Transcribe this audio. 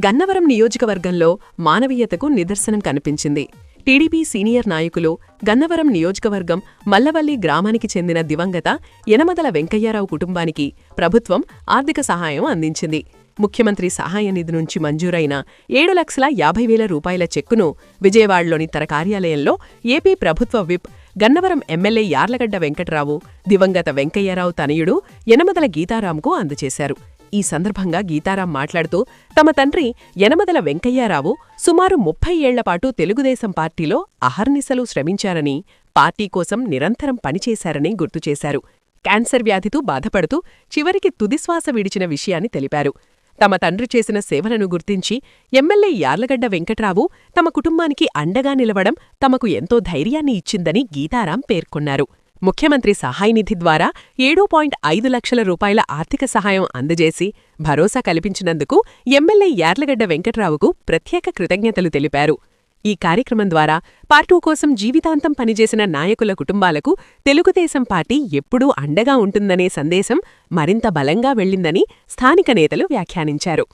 గన్నవరం నియోజకవర్గంలో మానవీయతకు నిదర్శనం కనిపించింది. టీడీపీ సీనియర్ నాయకులు, గన్నవరం నియోజకవర్గం మల్లవల్లి గ్రామానికి చెందిన దివంగత యనమదల వెంకయ్యరావు కుటుంబానికి ప్రభుత్వం ఆర్థిక సహాయం అందించింది. ముఖ్యమంత్రి సహాయ నిధి నుంచి మంజూరైన 7,50,000 రూపాయల చెక్కును విజయవాడలోని తన కార్యాలయంలో ఏపీ ప్రభుత్వ విప్, గన్నవరం ఎమ్మెల్యే యార్లగడ్డ వెంకట్రావు, దివంగత వెంకయ్యరావు తనయుడు యనమదల గీతారాంకు అందజేశారు. ఈ సందర్భంగా గీతారాం మాట్లాడుతూ, తమ తండ్రి యనమదల వెంకయ్యరావు సుమారు 30 ఏళ్లపాటు తెలుగుదేశం పార్టీలో అహర్నిశలు శ్రమించారని, పార్టీ కోసం నిరంతరం పనిచేశారని గుర్తుచేశారు. క్యాన్సర్ వ్యాధితో బాధపడుతూ చివరికి తుదిశ్వాస విడిచిన విషయాన్ని తెలిపారు. తమ తండ్రి చేసిన సేవలను గుర్తించి ఎమ్మెల్యే యార్లగడ్డ వెంకట్రావు తమ కుటుంబానికి అండగా నిలవడం తమకు ఎంతో ధైర్యాన్ని ఇచ్చిందని గీతారాం పేర్కొన్నారు. ముఖ్యమంత్రి సహాయనిధి ద్వారా 7.5 లక్షల రూపాయల ఆర్థిక సహాయం అందజేసి భరోసా కల్పించినందుకు ఎమ్మెల్యే యార్లగడ్డ వెంకట్రావుకు ప్రత్యేక కృతజ్ఞతలు తెలిపారు. ఈ కార్యక్రమం ద్వారా పార్టీ కోసం జీవితాంతం పనిచేసిన నాయకుల కుటుంబాలకు తెలుగుదేశం పార్టీ ఎప్పుడూ అండగా ఉంటుందనే సందేశం మరింత బలంగా వెళ్లిందని స్థానిక నేతలు వ్యాఖ్యానించారు.